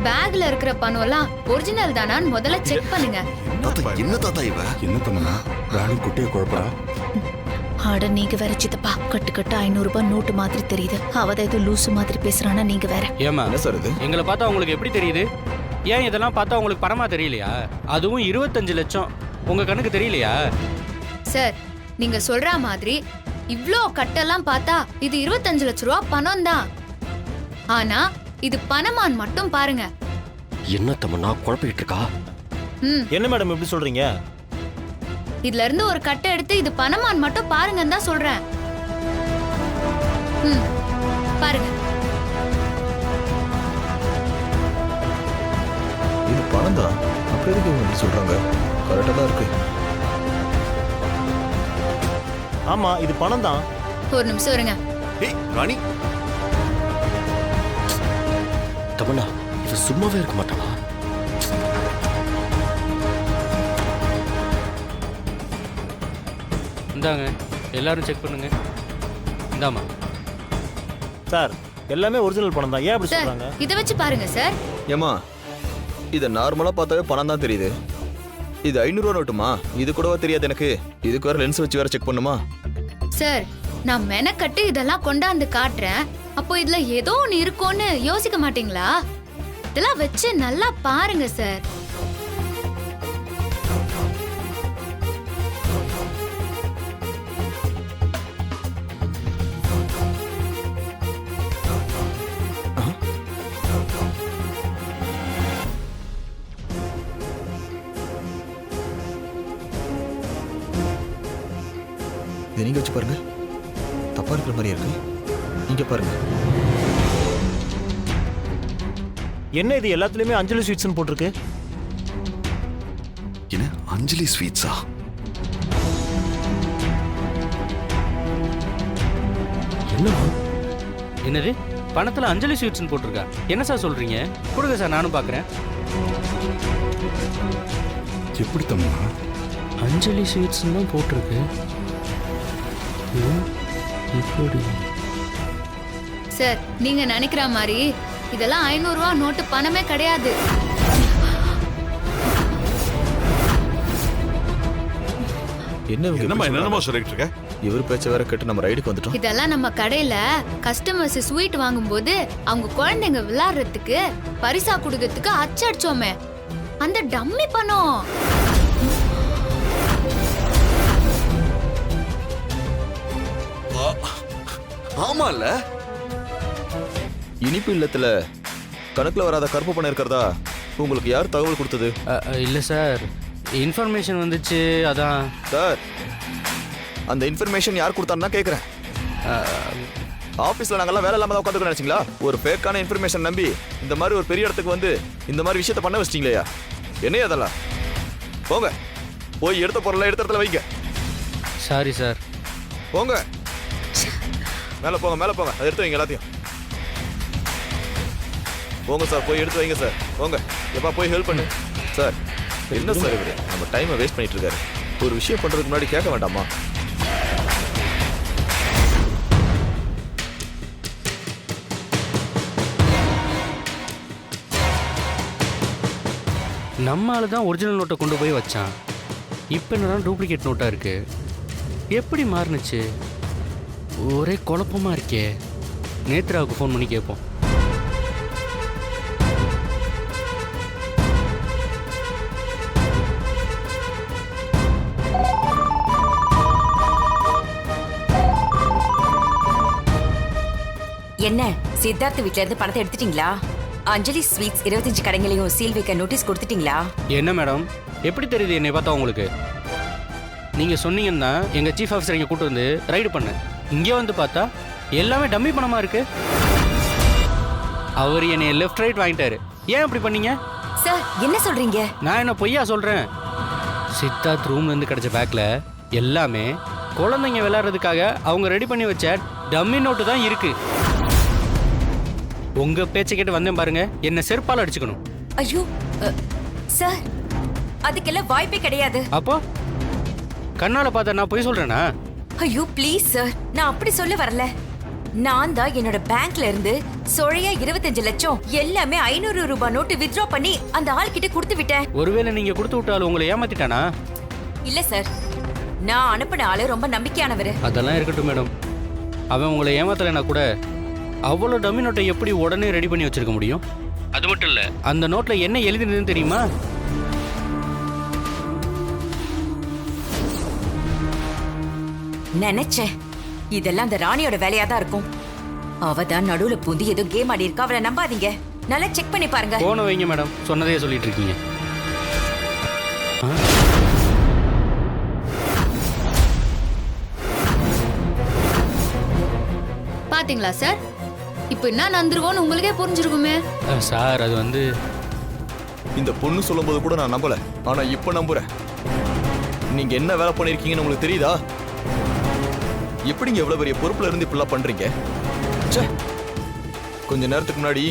பேக்ல இருக்கிற பணம் எல்லாம் ஒரிஜினல் தானான்னு முதல்ல செக் பண்ணுங்க. என்ன தாத்தா இவ என்ன தமனா ராணி குட்டியை குழப்பறா? அட நீங்க வேற சித்தப்பா, கட்டு கட்டு 500 ரூபாய் நோட்டு மாதிரி தெரியுது. அவதான் ஏதோ லூசு மாதிரி பேசுறானா, நீங்க வேற. ஏமா என்ன சார் இது? எங்களை பார்த்தா உங்களுக்கு எப்படி தெரியுது? ஏன் இதெல்லாம் பார்த்தா உங்களுக்கு பணமா தெரியலையா? அதுவும் 25 லட்சம் உங்க கண்ணுக்கு தெரியலையா? சார், நீங்க சொல்ற மாதிரி இவ்ளோ கட்டெல்லாம் பார்த்தா இது 25 லட்சம் ரூபா பணம் தான். ஆனா இது பணமான் மட்டும் பாருங்க. என்ன தமன்னா குழப்பிட்டு இருக்கா? என்ன மேடம் எப்படி சொல்றீங்க? இதுல இருந்து ஒரு கட்டை எடுத்து இது பணமான் மட்டும் பாருங்கன்னு தான் சொல்றேன். பாருங்க. இது பணம் தான். அப்புறம் எதுக்கு இவங்க இப்படி சொல்றாங்க? கரெக்டா தான் இருக்கு. ஆமா, இது பணம் தான். ஒரு நிமிஷம் இருங்க. ஏய் ராணி, தமன்னா இவ சும்மாவே இருக்க மாட்டாளா? இந்தாங்க, எல்லாரும் செக் பண்ணுங்க. இந்தாமா சார், எல்லாமே ஒரிஜினல் பணம் தான். ஏன் அப்படி சார், சொல்றாங்க? இத வச்சு பாருங்க சார். ஏமா இத நார்மலா பார்த்தாவே பணம் தான் தெரியுது. இது 500 ரூபா நோட்டுமா? இது கூடவா தெரியாது எனக்கு? இதுக்கு வேற லென்ஸ் வச்சு வேற செக் பண்ணுமா? சார், நான் மெனக்கட்டு இதெல்லாம் கொண்டாந்து காட்டுறேன். அப்போ இதுல ஏதோ ஒண்ணு இருக்கும்னு யோசிக்க மாட்டீங்களா? இதெல்லாம் வச்சு நல்லா பாருங்க சார். இதை நீங்க வச்சு பாருங்க. தப்பா இருக்கிற மாதிரி இருக்கு. நீங்க பாருங்க. என்ன இது எல்லாத்துலயுமே அஞ்சலி ஸ்வீட்ஸ்னு போட்டிருக்கு? என்ன அஞ்சலி ஸ்வீட்ஸா? என்னது? பணத்துல அஞ்சலி ஸ்வீட்ஸ்னு போட்டிருக்கா? என்ன சார் சொல்றீங்க? கொடுங்க சார், நானும் பார்க்குறேன். எப்படி தமனா? அஞ்சலி ஸ்வீட்ஸ்னு தான் போட்டிருக்கு. இப்படி சார், நீங்க நினைக்கிற மாதிரி இதெல்லாம் 500 ரூபா நோட்டு பணமே கிடையாது. என்னமா சொல்லிட்டு இருக்க? இவர் பேச்ச வேற கேட்டு நம்ம ரைடுக்கு வந்துட்டோம். இதெல்லாம் நம்ம கடையில கஸ்டமர்ஸ் ஸ்வீட் வாங்கும்போது அவங்க குழந்தைங்க விளையாடுறதுக்கு பரிசா கொடுக்கறதுக்கு அச்சடிச்சோமே, அந்த டம்மி பணம். ஆமால, இனிப்பு இல்லத்துல கணக்குல வராத கருப்பு பணம் இருக்கிறதா உங்களுக்கு யார் தகவல் கொடுத்தது? இல்லை சார், இன்ஃபர்மேஷன் வந்துச்சு, அதான். சார், அந்த இன்ஃபர்மேஷன் யார் கொடுத்தான்னு தான் கேட்குறேன். ஆஃபீஸில் நாங்கள்லாம் வேலை இல்லாமல் தான் உட்காந்துக்க நினச்சிங்களா? ஒரு ஃபேக்கான இன்ஃபர்மேஷன் நம்பி இந்த மாதிரி ஒரு பெரிய இடத்துக்கு வந்து இந்த மாதிரி விஷயத்த பண்ண வச்சிட்டீங்களேயா? என்னையா அதெல்லாம்? போங்க, போய் எடுத்த பொருளை எடுத்த இடத்துல வைங்க. Sorry sir. போங்க, மேலே போங்க, மேலே போங்க, அதை எடுத்து வைங்க எல்லாத்தையும். போங்க சார், போய் எடுத்து வைங்க சார். போங்க, எப்பா போய் ஹெல்ப் பண்ணு சார். என்ன சார் இவரு நம்ம டைமை வேஸ்ட் பண்ணிட்டு இருக்காரு? ஒரு விஷயம் பண்றதுக்கு முன்னாடி கேட்க வேண்டாமா? நம்மால தான் ஒரிஜினல் நோட்டை கொண்டு போய் வச்சான். இப்போ என்னதான் டூப்ளிகேட் நோட்டாக இருக்கு. எப்படி மாறுனுச்சு? ஒரே குழப்பமா இருக்கே. நேத்ராவுக்கு ஃபோன் பண்ணி கேட்போம். என்ன, சித்தார்த் வீட்ல இருந்து பணத்தை எடுத்துட்டீங்களா? அஞ்சலி ஸ்வீட்ஸ் 25 கடைங்களையும் சீல் வைக்க நோட்டீஸ் கொடுத்துட்டீங்களா? என்ன மேடம், எப்படி தெரியுது என்னை பார்த்தா உங்களுக்கு? நீங்க சொன்னீங்கன்னா எங்க சீஃப் ஆஃபீஸர் இங்கே கூட்டு வந்து ரைடு பண்ணேன். இங்கே வந்து பார்த்தா எல்லாமே டம்மி பணமா இருக்கு. அவர் என்னை லெஃப்ட் ரைட் வாங்கிட்டாரு. ஏன் அப்படி பண்ணீங்க? சார், என்ன சொல்றீங்க? நான் என்ன பொய்யா சொல்றேன்? சித்தார்த் ரூம்ல இருந்து கிடைச்ச பேக்ல எல்லாமே குழந்தைங்க விளையாடுறதுக்காக அவங்க ரெடி பண்ணி வச்ச டம்மி நோட்டு தான் இருக்கு. உங்க பேச்சை கேட்டு வந்தேன் பாருங்க, என்ன செருப்பால் அடிச்சுக்கணும். ஐயோ சார், அதுக்கெல்லாம் வாய்ப்பே கிடையாது. அப்போ கண்ணால பார்த்தா நான் பொய் சொல்றேனா? ஐயோ ப்ளீஸ் சார், நான் அப்படி சொல்ல வரல. நான் தான் என்னோட பேங்க்ல இருந்து சொழையா 25 லட்சம் எல்லாமே 500 ரூபாய் நோட்டு வித்ட்ரா பண்ணி அந்த ஆள் கிட்ட கொடுத்து விட்டேன். ஒருவேளை நீங்க கொடுத்து விட்டாலும் உங்களை ஏமாத்திட்டானா? இல்ல சார், நான் அனுப்பின ஆளு ரொம்ப நம்பிக்கையானவரு. அதெல்லாம் இருக்கட்டும் மேடம். அவன் உங்களை ஏமாத்தலைன்னா கூட அவ்வளோ டம்மி நோட்டை எப்படி உடனே ரெடி பண்ணி வச்சிருக்க முடியும்? அது மட்டும் இல்ல, அந்த நோட்ல என்ன எழுதினதுன்னு தெரியுமா? நினைச்சேன் இதெல்லாம் அந்த ராணியோட வேலையா தான் இருக்கும். அவ தான் நடுவுல பூந்து ஏதோ கேம் ஆடி இருக்கா. அவளை நம்பாதீங்க, நல்லா செக் பண்ணி பாருங்க. போன வைங்க மேடம், சொன்னதே சொல்லிட்டு இருக்கீங்க. பாத்தீங்களா சார், இப்ப என்ன நடந்துருவோன்னு உங்களுக்கே புரிஞ்சிருக்குமே. சார் அது வந்து இந்த பொண்ணு சொல்லும்போது கூட நான் நம்பல, ஆனா இப்ப நம்புறேன். நீங்க என்ன வேலை பண்ணிருக்கீங்கன்னு உங்களுக்கு தெரியுதா? எப்படிங்க எவ்வளவு பெரிய பொறுப்புல இருந்து இப்படிலாம் பண்றீங்க? ச்சே, கொஞ்ச நேரத்துக்கு முன்னாடி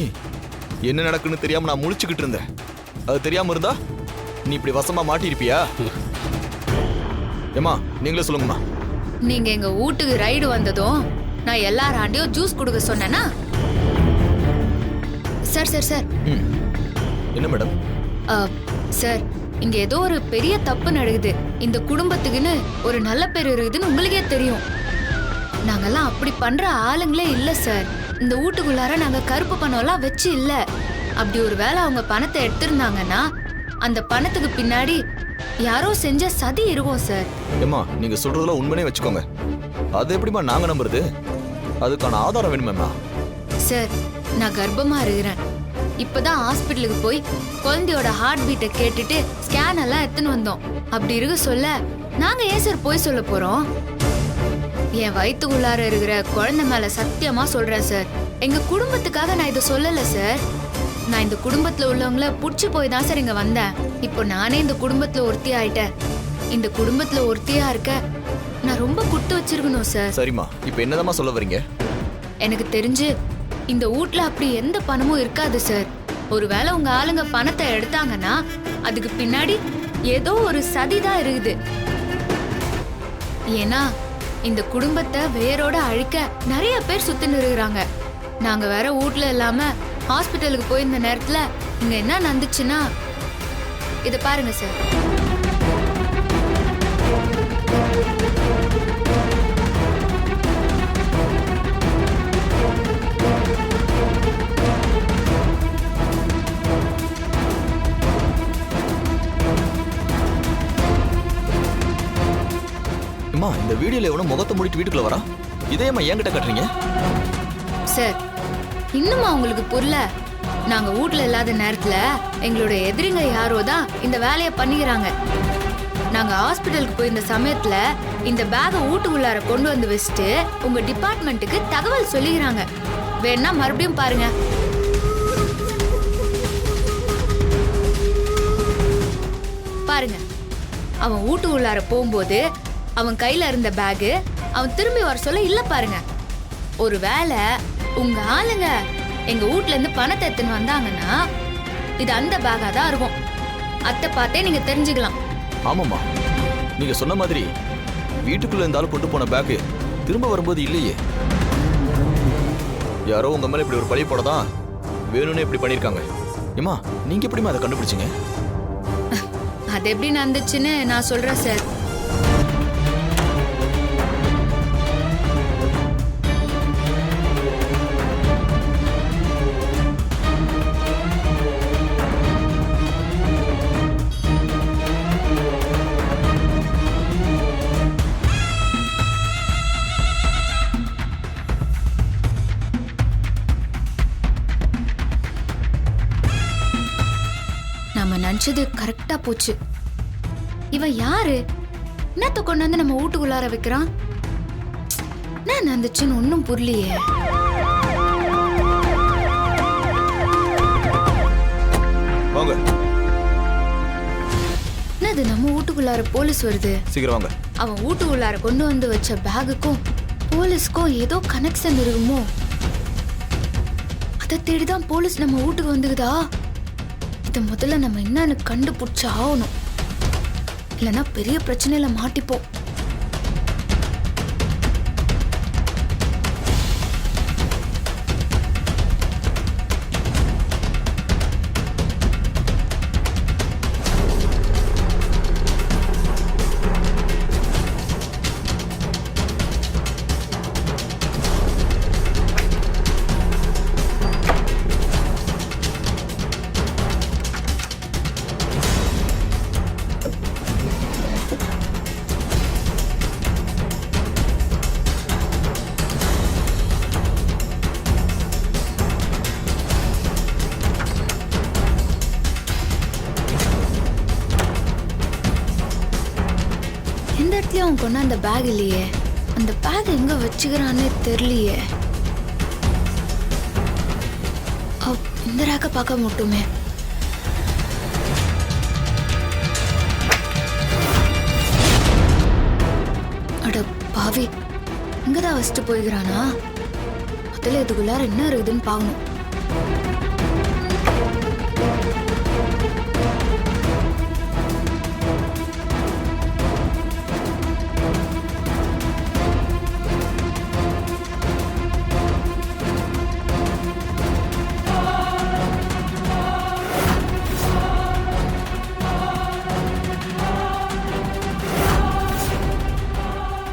என்ன நடக்குன்னு தெரியாம நான் முழிச்சுக்கிட்டு இருந்தேன். அது தெரியாம இருந்தா நீ இப்படி வசமா மாட்டிருப்பியா? ஏமா நீங்களே சொல்லுங்கம்மா. நீங்க எங்க வீட்டுக்கு ரைடு வந்ததும் நான் எல்லாராண்டையும் ஜூஸ் கொடுக்க சொன்னேனா? Sir sir sir. என்ன மேடம்? சார், இங்க ஏதோ ஒரு பெரிய தப்பு நடக்குது. இந்த குடும்பத்துக்குன்னு ஒரு நல்ல பேர் இருக்குதுன்னு உங்களுக்கே தெரியும். நாங்கெல்லாம் அப்படி பண்ற ஆளுங்களே இல்ல சார். இந்த வீட்டுக்குள்ளார நாங்க கருப்பு பணம்லாம் வச்சு இல்ல. அப்படி ஒரு வேளை அவங்க பணத்தை எடுத்திருந்தாங்கன்னா அந்த பணத்துக்கு பின்னாடி யாரோ செஞ்ச சதி இருக்கும் சார். ஏமா நீங்க சொல்றதெல்லாம் உண்மையே வச்சுக்கோங்க. அது எப்படிமா நாங்க நம்புறது? அதுக்கான ஆதாரம் வேணுமேம்மா. சார், நான் கர்ப்பமா இருக்கிறேன். இப்பதான் ஹாஸ்பிட்டலுக்கு போய் குழந்தையோட ஹார்ட் பீட்டை கேட்டுட்டு ஸ்கேன் எல்லாம் எடுத்துன்னு வந்தோம். அப்படி இருக்க சொல்ல நாங்க ஏன் சார் போய் சொல்ல போறோம்? என் வயிற்றுக்குள்ளார இருக்கிற குழந்தை மேல சத்தியமா சொல்றேன் சார், எங்க குடும்பத்துக்காக நான் இதை சொல்லல சார். நான் இந்த குடும்பத்துல உள்ளவங்கள புடிச்சு போய் தான் சார் இங்க வந்தேன். இப்போ நானே இந்த குடும்பத்துல ஒருத்தி ஆயிட்டேன். இந்த குடும்பத்துல ஒருத்தியா இருக்க நான் ரொம்ப குட்டு வச்சிருக்கணும் சார். சரிம்மா, இப்போ என்னதாம்மா சொல்ல வரீங்க? எனக்கு தெரிஞ்சு இந்த வீட்ல அப்படி எந்த பணமும் இருக்காது சார். ஒருவேளை உங்க ஆளுங்க பணத்தை எடுத்தாங்கன்னா அதுக்கு பின்னாடி ஏதோ ஒரு சதிதான் இருக்குது. ஏன்னா இந்த குடும்பத்தை வேரோட அழிக்க நிறைய பேர் சுத்தின்னு இருக்கிறாங்க. நாங்க வேற வீட்ல இல்லாம ஹாஸ்பிட்டலுக்கு போயிருந்த நேரத்துல இங்க என்ன நடந்துச்சுன்னா இத பாருங்க சார். அம்மா, இந்த வீடியோல எவனோ முகத்தை மூடிட்டு வீட்டுக்குள்ள வரா. இதேம்மா என்கிட்ட கட்டுறீங்க? சார், இன்னுமா உங்களுக்கு புரியல? நாங்க வீட்ல இல்லாத நேரத்துல எங்களோட எதிரிங்க யாரோ தான் இந்த வேலையை பண்ணிக்கிறாங்க. நாங்க ஹாஸ்பிட்டலுக்கு போயிருந்த சமயத்துல இந்த பேகை வீட்டுக்குள்ளார கொண்டு வந்து வச்சுட்டு உங்க டிபார்ட்மெண்ட்டுக்கு தகவல் சொல்லிக்கிறாங்க. வேணா மறுபடியும் பாருங்க. பாருங்க, அவன் வீட்டுக்குள்ளார போகும்போது அவன் கையில இருந்த பேகு அவன் திரும்பி வர சொல்ல இல்ல பாருங்க. ஒருவேளை உங்க ஆளுங்க எங்க வீட்ல இருந்து பணத்தை எடுத்துன்னு வந்தாங்கன்னா இது அந்த பேகா தான் இருக்கும். அத்தை பார்த்தே நீங்க தெரிஞ்சுக்கலாம். ஆமாம்மா, நீங்க சொன்ன மாதிரி வீட்டுக்குள்ள இருந்தாலும் கொண்டு போன பேக்கு திரும்ப வரும்போது இல்லையே. யாரோ உங்க மேல இப்படி ஒரு பழி போடதான் வேணும்னு இப்படி பண்ணிருக்காங்க. ஏமா நீங்க எப்படிமா அதை கண்டுபிடிச்சீங்க? அது எப்படி நடந்துச்சுன்னு நான் சொல்றேன் சார். நம்ம நினைச்சது கரெக்டா போச்சு. இவன் யாரு? என்னத்த கொண்டு வந்து நம்ம வீட்டுக்குள்ளார வைக்கிறான்? என்ன நடந்துச்சுன்னு ஒன்னும் புரியலையே. வாங்க. என்னது நம்ம வீட்டுக்குள்ளார போலீஸ் வருது? சீக்கிரம் வாங்க. அவன் வீட்டுக்குள்ளார கொண்டு வந்து வச்ச பேகுக்கும் போலீஸ்க்கும் ஏதோ கனெக்ஷன் இருக்குமோ? அதை தேடிதான் போலீஸ் நம்ம வீட்டுக்கு வந்துக்குதா? இதை முதல்ல நம்ம என்னன்னு கண்டுபிடிச்சு ஆகணும். இல்லைன்னா பெரிய பிரச்சனையில மாட்டிப்போம். எல்லாத்துலயும் அவன் கொண்டு அந்த பேக் இல்லையே. அந்த பேக் எங்க வச்சுக்கிறான்னு தெரியலையே. இந்த ரேக்க பார்க்க மட்டுமே. அட பாவி, இங்கதான் வச்சுட்டு போய்கிறானா? அதுல இதுக்குள்ளார என்ன இருக்குதுன்னு பாக்கணும்.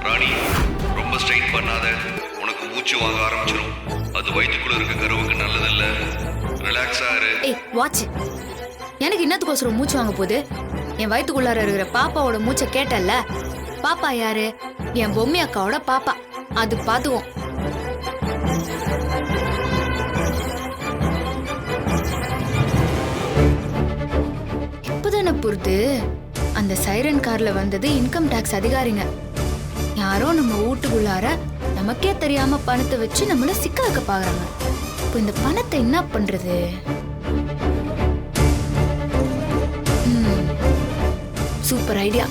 ராணி, ரொம்ப ஸ்ட்ரெயின் பண்ணாத. உனக்கு மூச்சு வாங்க ஆரம்பிச்சிடும். அது வயிற்றுக்குள்ள இருக்க கருவுக்கு நல்லதில்ல. ரிலாக்ஸா இரு. ஏய் வாட்ச், எனக்கு என்னத்துக்கோசரம் மூச்சு வாங்க போகுது? என் வயிற்றுக்குள்ளார இருக்கிற பாப்பாவோட மூச்சை கேட்டல்ல. பாப்பா யாரு? என் பொம்மி அக்காவோட பாப்பா. அது பாத்துவோம். இப்பதானே புரிது, அந்த சைரன் கார்ல வந்தது இன்கம் டாக்ஸ் அதிகாரிங்க. யாரோ நம்ம வீட்டுக்குள்ளார நமக்கே தெரியாம பணத்தை வச்சு நம்மள சிக்க வைக்க பாக்குறாங்க. இப்போ இந்த பணத்தை என்ன பண்றது? Super idea.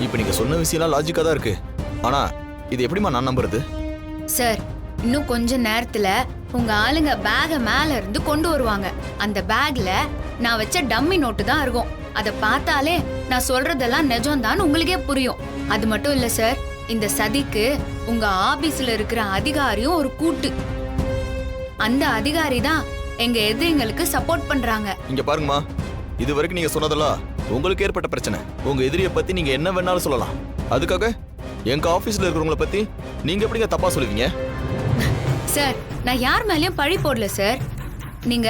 இப்ப நீங்க சொன்ன விஷயம்லாம் லாஜிக்கா தான் இருக்கு. ஆனா இது எப்படிமா நான் நம்புறது? சார், இன்னும் கொஞ்ச நேரத்துல உங்க ஆளுங்க பேக மேல இருந்து கொண்டு வருவாங்க. அந்த பேக்ல நான் வச்ச டம்மி நோட்டு தான் இருக்கும். அதை பார்த்தாலே நான் சொல்றதெல்லாம் நிஜம்தான் உங்களுக்கே புரியும். அது மட்டும் இல்ல சார், இந்த சதிக்கு உங்க ஆபீஸ்ல இருக்கிற அதிகாரியும் ஒரு கூட்டு. அந்த அதிகாரி தான் எங்க எதிரிங்களுக்கு சப்போர்ட் பண்றாங்க. இங்க பாருங்கம்மா, இது வரைக்கும் நீங்க சொன்னதெல்லாம் உங்களுக்கு ஏற்பட்ட பிரச்சனை. உங்க எதிரியை பத்தி நீங்க என்ன வேணாலும் சொல்லலாம். அதுக்காக எங்க ஆபீஸ்ல இருக்கிறவங்கள பத்தி நீங்க எப்படிங்க தப்பா சொல்லுவீங்க? சார், நான் யார் மேலயும் பழி போடல சார். நீங்க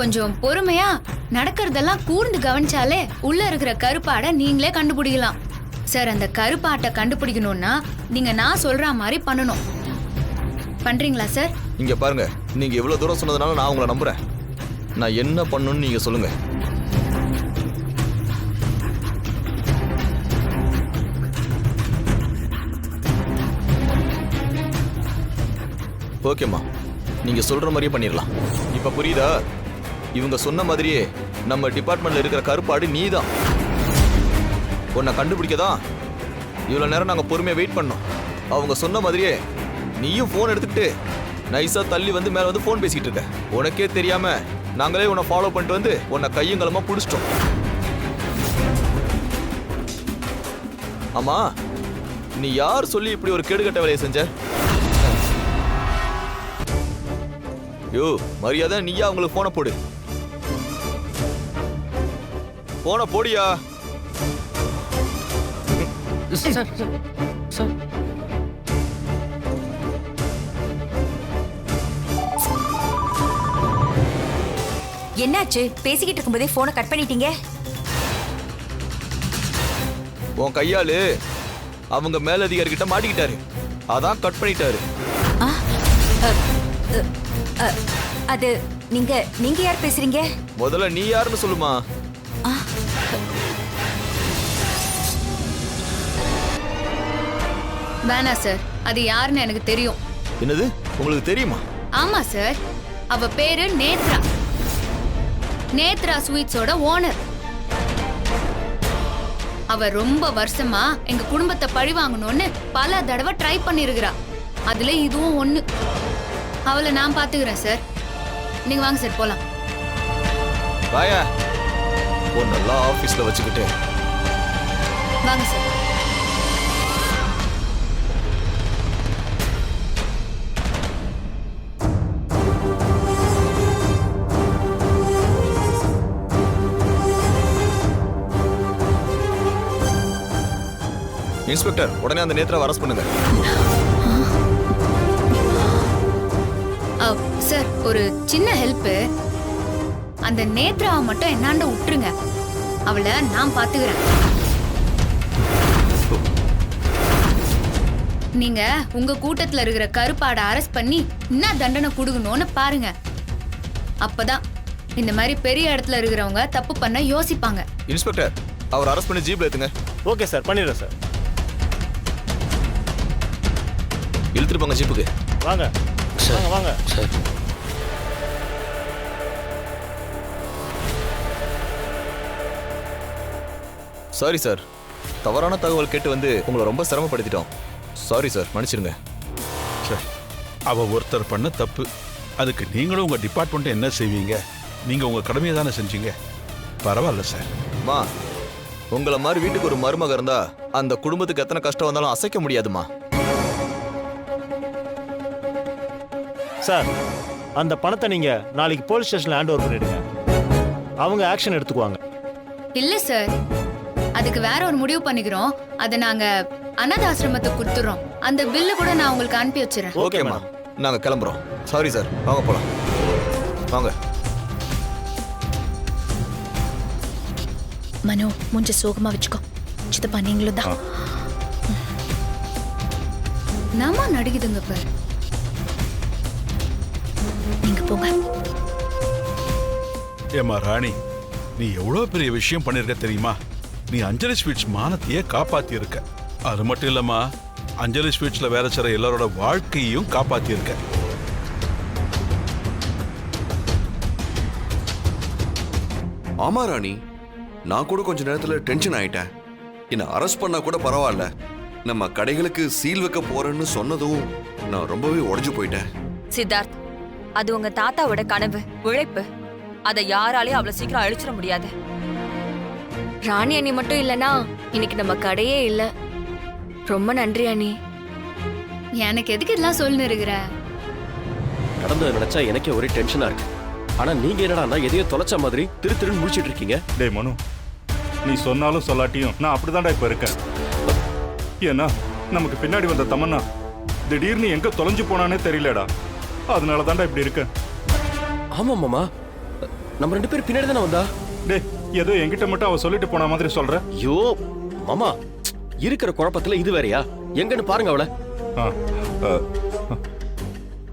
கொஞ்சம் பொறுமையா நடக்கிறதெல்லாம் கூர்ந்து கவனிச்சாலே உள்ள இருக்கிற கருப்பாடை நீங்களே கண்டுபிடிக்கலாம். சார், அந்த கருப்பாட்டை கண்டுபிடிக்கணும்னா நீங்க நான் சொல்ற மாதிரி பண்ணணும். பண்றீங்களா சார்? இங்க பாருங்க, நீங்க எவ்வளவு தூரம் சொன்னதுனால நான் உங்களை நம்புறேன். நான் என்ன பண்ணணும்னு நீங்க சொல்லுங்க. ஓகேம்மா, நீங்க சொல்ற மாதிரியே பண்ணிடலாம். இப்ப புரியுதா? இவங்க சொன்ன மாதிரியே நம்ம டிபார்ட்மெண்ட்ல இருக்கிற கருப்பாடு நீதான். உன்னை கண்டுபிடிக்கதான் இவ்வளவு நேரம் நாங்க பொறுமையா வெயிட் பண்ணோம். அவங்க சொன்ன மாதிரியே நீயும் போன் எடுத்துக்கிட்டு நைஸா தள்ளி வந்து மேல வந்து போன் பேசிட்டு இருக்க. உனக்கே தெரியாம நாங்களே உன்னை ஃபாலோ பண்ணிட்டு வந்து உன்னை கையங்களமா புடிச்சிட்டோம். ஆமா, நீ யார் சொல்லி இப்படி ஒரு கேடுகட்ட வேலையை செஞ்ச? யோ, மரியாதை நீயா அவங்களுக்கு போன போடு. போன போடியா. சார் சார் என்னாச்சு? பேசிக்கிட்டு இருக்கும்போதே போனை கட் பண்ணிட்டீங்க. உன் கையாளு அவங்க மேலதிகாரி கிட்ட மாட்டிக்கிட்டாரு. அதான் கட் பண்ணிட்டாரு. அது நீங்க யார் பேசுறீங்க? முதல்ல நீ யாருன்னு சொல்லுமா. வேணா சார், அது யாருன்னு எனக்கு தெரியும். என்னது, உங்களுக்கு தெரியுமா? ஆமா சார், அவ பேரு நேத்ரா. நேத்ரா ஸ்வீட்ஸோட ஓனர். அவ ரொம்ப வருஷமா எங்க குடும்பத்தை பழி வாங்கணும்னு பல தடவை ட்ரை பண்ணிருக்கிறா. அதுல இதுவும் ஒண்ணு. அவளை நான் பாத்துக்கிறேன் சார். நீங்க வாங்க சார், போலாம். வாயா, பொண்ணெல்லாம் ஆபீஸ்ல வச்சுக்கிட்டு வாங்க சார். இன்ஸ்பெக்டர், உடனே அந்த நேத்ரா அரெஸ்ட் பண்ணுங்க. சார், ஒரு சின்ன ஹெல்ப். அந்த நேத்ராவை மட்டும் என்னாண்ட விட்டுருங்க. அவளை நான் பாத்துக்கிறேன். நீங்க உங்க கூட்டத்துல இருக்கிற கருப்பாடை அரெஸ்ட் பண்ணி என்ன தண்டனை கொடுக்கணும்னு பாருங்க. அப்பதான் இந்த மாதிரி பெரிய இடத்துல இருக்கிறவங்க தப்பு பண்ண யோசிப்பாங்க. இன்ஸ்பெக்டர், அவர் அரெஸ்ட் பண்ணி ஜீப்ல ஏத்துங்க. ஓகே சார், பண்ணிடுறேன் சார். இழுத்துட்டு போங்க ஜீப்புக்கு. வாங்க வாங்க வாங்க. சார் சாரி சார், தவறான தகவல் கேட்டு வந்து உங்களை ரொம்ப சிரமப்படுத்திட்டோம். சாரி சார், மன்னிச்சிருங்க. சார், அவ ஒருத்தர் பண்ண தப்பு. அதுக்கு நீங்களும் உங்க டிபார்ட்மெண்ட் என்ன செய்வீங்க? நீங்க உங்க கடமையை தானே செஞ்சீங்க. பரவாயில்ல சார். மா, உங்களை மாதிரி வீட்டுக்கு ஒரு மருமக இருந்தா அந்த குடும்பத்துக்கு எத்தனை கஷ்டம் வந்தாலும் அசைக்க முடியாதுமா. சார், அந்த பணத்தை நீங்க நாளைக்கு போலீஸ் ஸ்டேஷன்ல ஹேண்ட் ஓவர் பண்ணிடுங்க. அவங்க ஆக்ஷன் எடுத்துக்குவாங்க. இல்ல சார், அதுக்கு வேற ஒரு முடிவு பண்ணிக்கிறோம். அதை நாங்க அனாத ஆசிரமத்துக்கு கொடுத்துறோம். அந்த பில்லு கூட நான் உங்களுக்கு அனுப்பி வச்சிடறேன். ஓகேம்மா, நாங்க கிளம்புறோம். சாரி சார், வாங்க போலாம். வாங்க. மனோ, மூஞ்ச சோகமா வச்சுக்கோ. சித்தப்பா நீங்களும் தான். நாம நடிக்குதுங்க பாரு. நீங்க போங்க. ஏமா ராணி, நீ எவ்வளவு பெரிய விஷயம் பண்ணிருக்க தெரியுமா? நீ அஞ்சலி ஸ்வீட்ஸ் மானத்தையே காப்பாத்தி இருக்க. அது மட்டும் இல்லம்மா, அஞ்சலி ஸ்வீட்ஸ்ல வேலை செய்ற எல்லாரோட வாழ்க்கையையும் காப்பாத்தி இருக்க. ஆமா ராணி, நான் கூட கொஞ்ச நேரத்துல டென்ஷன் ஆயிட்டேன். என்ன அரெஸ்ட் பண்ணா கூட பரவாயில்ல, நம்ம கடைகளுக்கு சீல் வைக்க போறேன்னு சொன்னதும் நான் ரொம்பவே உடைஞ்சு போயிட்டேன். சித்தார்த், அது உங்க தாத்தாவோட கனவு, உழைப்பு. அதை யாராலையும் அவ்வளவு சீக்கிரம் அழிச்சிட முடியாது. ராணி அண்ணி மட்டும் இல்லனா இன்னைக்கு நம்ம கடையே இல்ல. ரொம்ப நன்றி அண்ணி. எனக்கு எதுக்கு இதெல்லாம் சொல்லு இருக்கிற? நடந்ததை நினைச்சா எனக்கே ஒரே டென்ஷனா இருக்கு. ஆனா நீங்க என்னடா எதையோ தொலைச்ச மாதிரி திருன்னு முடிச்சிட்டு இருக்கீங்க. டேய் மனு, நீ சொன்னாலும் சொல்லாட்டியும் நான் அப்படிதான்டா இப்ப இருக்கேன். ஏன்னா நமக்கு பின்னாடி வந்த தமன்னா திடீர்னு எங்க தொலைஞ்சு போனானே தெரியலடா. அதனால தான்டா இப்படி இருக்கேன். ஆமா மாமா, நம்ம 2 பேரும் பின்னாடி தானே வந்தா. டேய், ஏதோ என்கிட்ட மட்டும் அவ சொல்லிட்டு போன மாதிரி சொல்ற. ஐயோ மாமா, இருக்கிற குழப்பத்துல இது வேறயா? எங்கன்னு பாருங்க அவளை.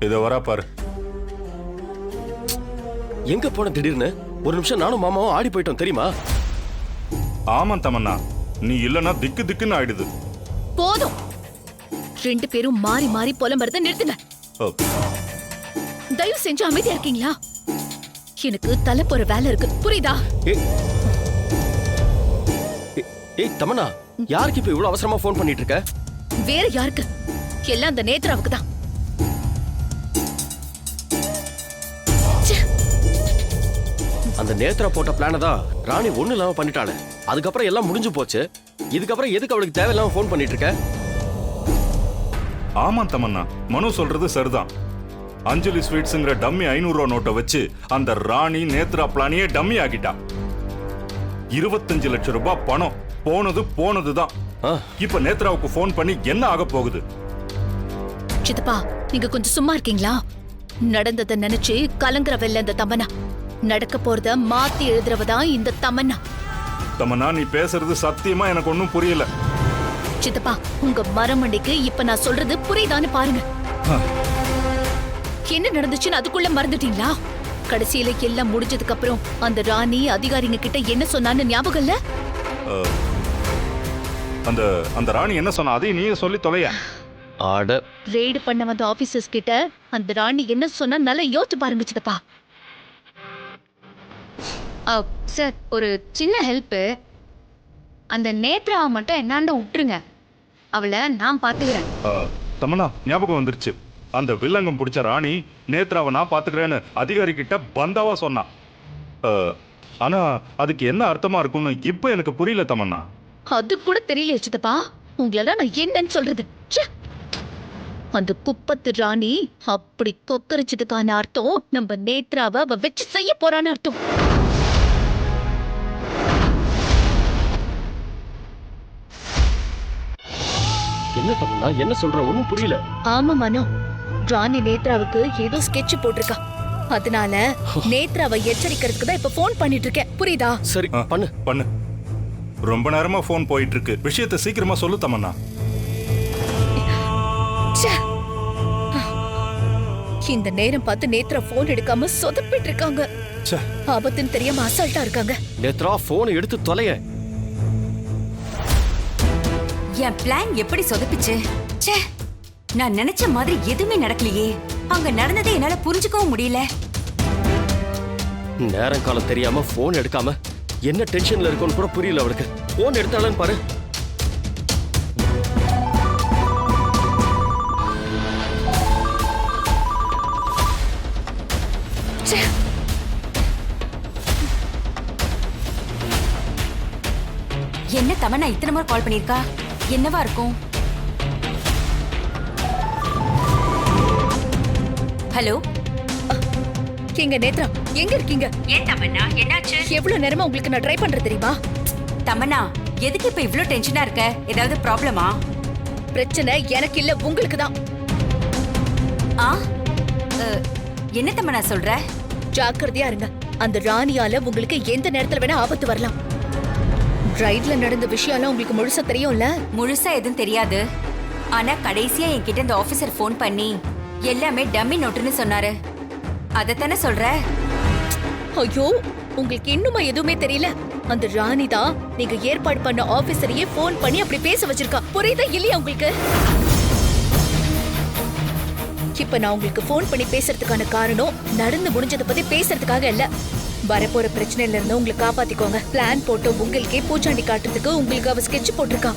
இதோ வரா பாரு. எங்க போன திடீர்னு? ஒரு நிமிஷம் நானும் மாமாவும் ஆடி போயிட்டோம் தெரியுமா? ஆமா தமன்னா, நீ இல்லனா திக்கு திக்குன்னு ஆயிடுது. போதும், 2 பேரும் மாறி மாறி புலம்பறத நிறுத்துங்க. தயவு செஞ்சு அமைதியா இருக்கீங்களா? எனக்கு தலை போற வேலை இருக்கு, புரியுதா? ஏய் தமன்னா, யாருக்கு இப்ப இவ்வளவு அவசரமா போன் பண்ணிட்டு இருக்க? வேற யாருக்கு? எல்லாம் அந்த நேத்ராவுக்கு தான். அந்த நேத்ரா போட்ட பிளான தான் ராணி ஒண்ணு இல்லாம பண்ணிட்டாளே. அதுக்கப்புறம் எல்லாம் முடிஞ்சு போச்சு. இதுக்கப்புறம் எதுக்கு அவளுக்கு தேவையில்லாம போன் பண்ணிட்டு இருக்க? ஆமா தமன்னா, மனு சொல்றது சரிதான். அஞ்சலி ஸ்வீட்ஸ்ங்கிற டம்மி 500 ரூபா நோட்டை வச்சு அந்த ராணி நேத்ரா பிளானியே டம்மி ஆகிட்டா. 25 லட்சம் ரூபாய் பணம் போனதுதான். இப்ப நேத்ராவுக்கு போன் பண்ணி என்ன ஆக போகுது? சித்தப்பா, நீங்க கொஞ்சம் சும்மா இருக்கீங்களா? நடந்ததை நினைச்சு கலங்குறவல்ல இந்த தமன்னா. நடக்க போறத மாத்தி எழுதுறவதான் இந்த தமன்னா. தமன்னா, நீ பேசுறது சத்தியமா எனக்கு ஒன்னும் புரியல. சித்தப்பா, உங்க மரமண்டைக்கு இப்ப நான் சொல்றது புரியுதான்னு பாருங்க. என்ன நடந்துச்சுன்னு அதுக்குள்ள மறந்துட்டீங்களா? கடைசியில எல்லாம் முடிஞ்சதுக்கு அப்புறம் அந்த ராணி அதிகாரிங்க கிட்ட என்ன சொன்னான்னு ஞாபகம் இல்ல? அந்த ராணி என்ன சொன்னா அதையும் நீயே சொல்லி தொலைய. ரெய்டு பண்ண வந்த ஆபீசர்ஸ் கிட்ட அந்த ராணி என்ன சொன்னா நல்லா யோசிச்சு பாருங்க சித்தப்பா. சார், ஒரு சின்ன ஹெல்ப். அந்த நேத்ராவை மட்டும் என்னாண்ட விட்டுருங்க. அவளை நான் பாத்துக்கிறேன். தமன்னா, ஞாபகம் வந்துருச்சு. அந்த வில்லங்கம் பிடிச்ச ராணி நேத்ராவை நான் பாத்துக்கிறேன்னு அதிகாரி கிட்ட பந்தாவா சொன்னா. ஆனா அதுக்கு என்ன அர்த்தமா இருக்கும்னு இப்ப எனக்கு புரியல தமன்னா. அது கூட தெரியல சித்தப்பா. உங்களால நான் என்னன்னு சொல்றது? அந்த குப்பத்து ராணி அப்படி கொக்கரிச்சதுக்கான அர்த்தம் நம்ம நேத்ராவை அவ வச்சு செய்ய போறான்னு அர்த்தம். என்ன பண்ணா என்ன சொல்ற? ஒண்ணும் புரியல. ஆமா மனோ, ராணி நேத்ராவுக்கு ஏதோ ஸ்கெட்ச் போட்டிருக்கா. அதனால நேத்ராவை எச்சரிக்கிறதுக்கு தான் இப்ப போன் பண்ணிட்டு இருக்கேன், புரியுதா? சரி, பண்ணு. ரொம்ப நேரமா போன் போயிட்டு இருக்கு. விஷயத்தை சீக்கிரமா சொல்லு தமன்னா. இந்த நேரம் பார்த்து நேத்ரா போன் எடுக்காம சொதப்பிட்டு இருக்காங்க. ச்சே. ஆபத்துன்னு தெரியாம அசால்ட்டா இருக்காங்க. நேத்ரா போன் எடுத்து தொலைய. என் பிளான் எப்படி சொதப்பிச்சு? ச்சே, நான் நினைச்ச மாதிரி எதுவுமே நடக்கலையே. அங்க நடந்ததை என்னால புரிஞ்சுக்கவும் முடியல. நேரம் காலம் தெரியாம போன் எடுக்காம என்ன டென்ஷன்ல இருக்குன்னு கூட புரியல அவளுக்கு. போன் எடுத்தாளன்னு பாரு. என்ன தமன்னா இத்தனை முறை கால் பண்ணிருக்கா? என்னவா இருக்கும்? ஹலோ, எங்க நேத்ரா எங்க இருக்கீங்க? ஏன் தமன்னா என்னாச்சு? எவ்வளவு நேரமா உங்களுக்கு நான் ட்ரை பண்றது தெரியுமா? தமன்னா எதுக்கு இப்ப இவ்ளோ டென்ஷனா இருக்க? ஏதாவது ப்ராப்ளமா? பிரச்சனை எனக்கு இல்ல, உங்களுக்கு தான். ஆ என்ன தமன்னா சொல்ற? ஜாக்கிரதையா இருங்க. அந்த ராணியால உங்களுக்கு எந்த நேரத்துல வேணா ஆபத்து வரலாம். ரைட்ல நடந்த விஷயம்லாம் உங்களுக்கு முழுசா தெரியும்ல? முழுசா எதுவும் தெரியாது. ஆனா கடைசியா என்கிட்ட இந்த ஆபீசர் ஃபோன் பண்ணி எல்லாமே டம்மி நோட்டுன்னு சொன்னாரு. அதத்தானே சொல்ற? ஐயோ, உங்களுக்கு இன்னுமா எதுவுமே தெரியல? அந்த ராணி தான் நீங்க ஏற்பாடு பண்ண ஆபீசரையே போன் பண்ணி அப்படி பேச வச்சிருக்கா. புரியுதா இல்லையா உங்களுக்கு? இப்ப நான் உங்களுக்கு போன் பண்ணி பேசுறதுக்கான காரணம் நடந்து முடிஞ்சதை பத்தி பேசுறதுக்காக இல்ல. வரப்போற பிரச்சனையில இருந்து உங்களை காப்பாத்திக்கோங்க. பிளான் போட்டு உங்களுக்கே பூச்சாண்டி காட்டுறதுக்கு உங்களுக்கு அவ ஸ்கெட்ச் போட்டிருக்கா.